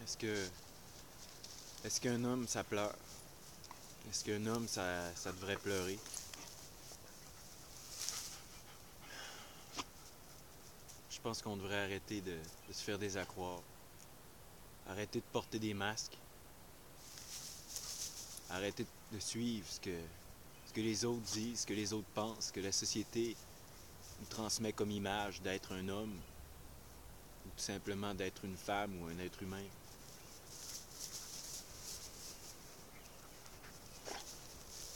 Est-ce que est-ce qu'un homme ça pleure? Est-ce qu'un homme ça devrait pleurer? Je pense qu'on devrait arrêter de se faire des accroires. Arrêter de porter des masques. Arrêter de suivre ce que les autres disent, ce que les autres pensent, ce que la société nous transmet comme image d'être un homme ou tout simplement d'être une femme ou un être humain.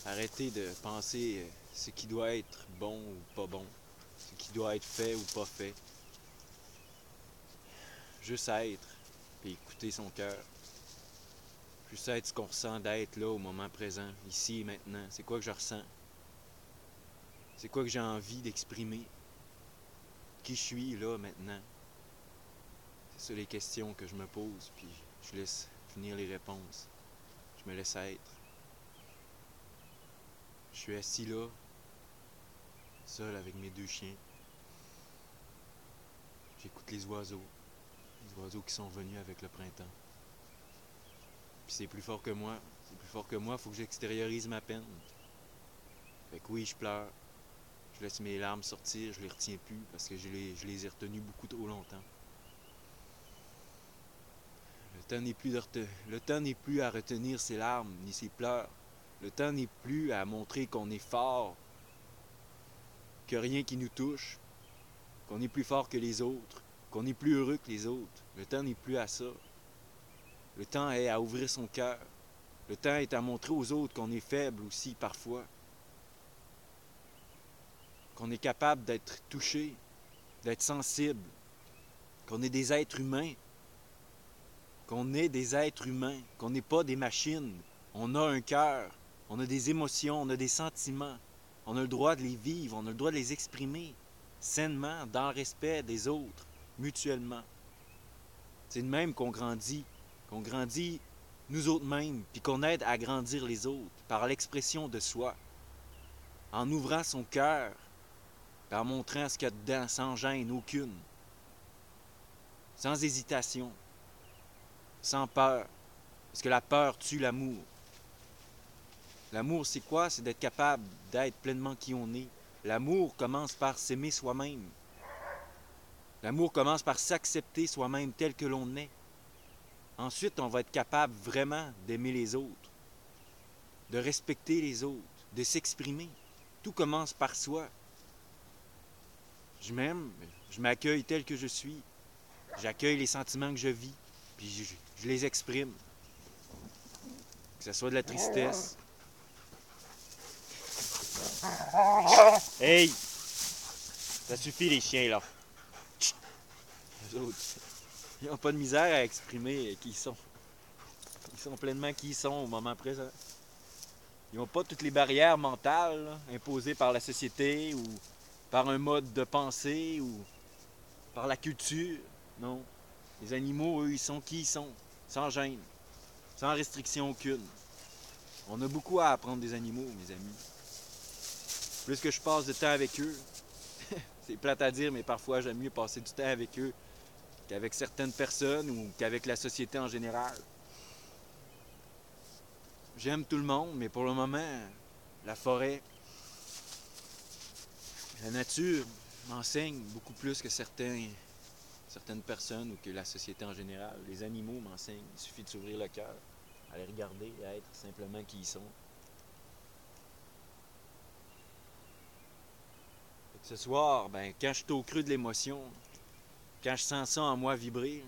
Arrêter de penser ce qui doit être bon ou pas bon, ce qui doit être fait ou pas fait. Juste être, puis écouter son cœur. Juste être ce qu'on ressent d'être là au moment présent, ici et maintenant. C'est quoi que je ressens? C'est quoi que j'ai envie d'exprimer? Qui je suis là maintenant? C'est ça les questions que je me pose, puis je laisse venir les réponses. Je me laisse être. Je suis assis là, seul avec mes deux chiens. J'écoute les oiseaux qui sont venus avec le printemps. Puis c'est plus fort que moi. C'est plus fort que moi, faut que j'extériorise ma peine. Fait que oui, je pleure. Je laisse mes larmes sortir, je les retiens plus parce que je les ai retenues beaucoup trop longtemps. Le temps n'est plus à retenir ses larmes ni ses pleurs. Le temps n'est plus à montrer qu'on est fort, que rien qui nous touche, qu'on est plus fort que les autres, qu'on est plus heureux que les autres. Le temps n'est plus à ça. Le temps est à ouvrir son cœur. Le temps est à montrer aux autres qu'on est faible aussi parfois. Qu'on est capable d'être touché, d'être sensible, qu'on est des êtres humains, qu'on n'est pas des machines. On a un cœur, on a des émotions, on a des sentiments. On a le droit de les vivre, on a le droit de les exprimer sainement, dans le respect des autres, mutuellement. C'est de même qu'on grandit nous autres mêmes, puis qu'on aide à grandir les autres par l'expression de soi, en ouvrant son cœur, en montrant ce qu'il y a dedans, sans gêne aucune, sans hésitation, sans peur, parce que la peur tue l'amour. L'amour, c'est quoi? C'est d'être capable d'être pleinement qui on est. L'amour commence par s'aimer soi-même. L'amour commence par s'accepter soi-même tel que l'on est. Ensuite, on va être capable vraiment d'aimer les autres, de respecter les autres, de s'exprimer. Tout commence par soi. Je m'aime, je m'accueille tel que je suis. J'accueille les sentiments que je vis, puis je les exprime. Que ce soit de la tristesse. Hey! Ça suffit les chiens là. Les autres, ils n'ont pas de misère à exprimer qui ils sont. Ils sont pleinement qui ils sont au moment présent. Ils n'ont pas toutes les barrières mentales là, imposées par la société ou par un mode de pensée ou par la culture. Non. Les animaux, eux, ils sont qui ils sont, sans gêne, sans restriction aucune. On a beaucoup à apprendre des animaux, mes amis. Plus que je passe de temps avec eux, c'est plate à dire, mais parfois j'aime mieux passer du temps avec eux qu'avec certaines personnes ou qu'avec la société en général. J'aime tout le monde, mais pour le moment, la forêt, la nature m'enseigne beaucoup plus que certaines personnes ou que la société en général. Les animaux m'enseignent. Il suffit de s'ouvrir le cœur, à les regarder et à être simplement qui ils sont. Et ce soir, ben, quand je suis au creux de l'émotion, quand je sens ça en moi vibrer,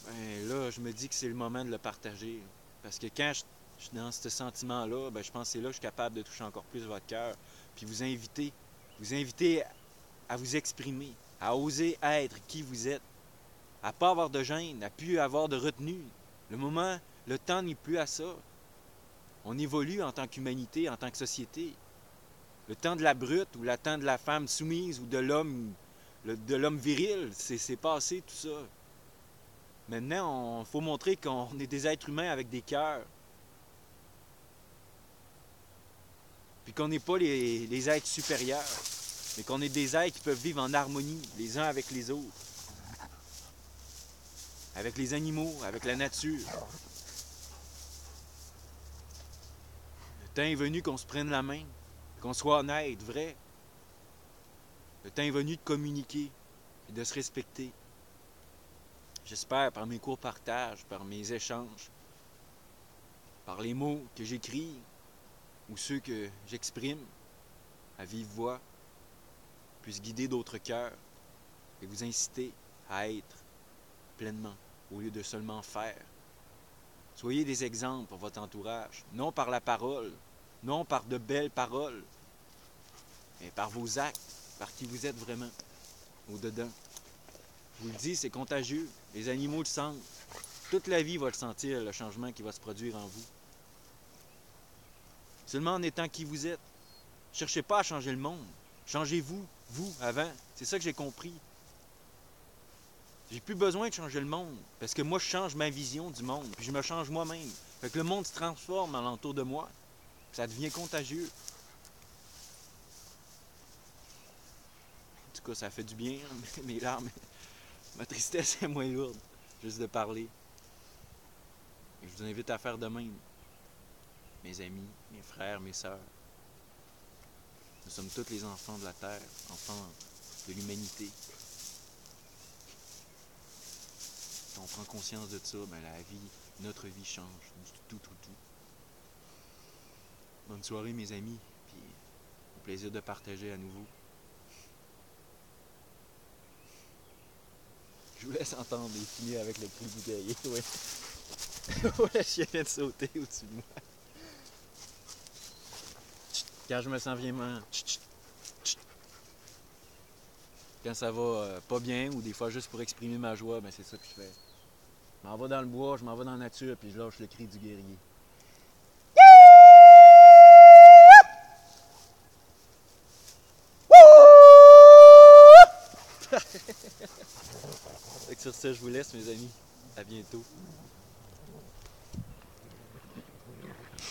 ben, là, je me dis que c'est le moment de le partager. Parce que quand je suis dans ce sentiment-là, ben, je pense que c'est là que je suis capable de toucher encore plus votre cœur. Puis vous inviter à vous exprimer, à oser être qui vous êtes, à ne pas avoir de gêne, à ne plus avoir de retenue. Le temps n'est plus à ça. On évolue en tant qu'humanité, en tant que société. Le temps de la brute ou le temps de la femme soumise ou de l'homme viril, c'est passé tout ça. Maintenant, il faut montrer qu'on est des êtres humains avec des cœurs. Puis qu'on n'est pas les êtres supérieurs, mais qu'on est des êtres qui peuvent vivre en harmonie les uns avec les autres. avec les animaux, avec la nature. Le temps est venu qu'on se prenne la main, qu'on soit honnête, vrai. Le temps est venu de communiquer et de se respecter. J'espère par mes courts partages, par mes échanges, par les mots que j'écris ou ceux que j'exprime à vive voix, puissent guider d'autres cœurs et vous inciter à être pleinement au lieu de seulement faire. Soyez des exemples pour votre entourage, non par la parole, non par de belles paroles, mais par vos actes, par qui vous êtes vraiment, au-dedans. Je vous le dis, c'est contagieux. Les animaux le sentent. Toute la vie va le sentir, le changement qui va se produire en vous. Seulement en étant qui vous êtes. Cherchez pas à changer le monde. Changez-vous, vous, avant. C'est ça que j'ai compris. J'ai plus besoin de changer le monde, parce que moi, je change ma vision du monde, puis je me change moi-même. Fait que le monde se transforme alentour de moi. Ça devient contagieux. En tout cas, ça fait du bien, mes larmes. Ma tristesse est moins lourde, juste de parler. Et je vous invite à faire de même. Mes amis, mes frères, mes sœurs. Nous sommes tous les enfants de la Terre, enfants de l'humanité. Quand on prend conscience de ça, ben la vie, notre vie change du tout. Bonne soirée mes amis, puis au plaisir de partager à nouveau. Je vous laisse entendre et finir avec le cri du guerrier, ouais. Ouais, le chien vient de sauter au-dessus de moi. Quand je me sens vraiment... Quand ça va pas bien, ou des fois juste pour exprimer ma joie, ben c'est ça que je fais. Je m'en vais dans le bois, je m'en vais dans la nature, puis je lâche le cri du guerrier. Fait que sur ça, je vous laisse mes amis. À bientôt.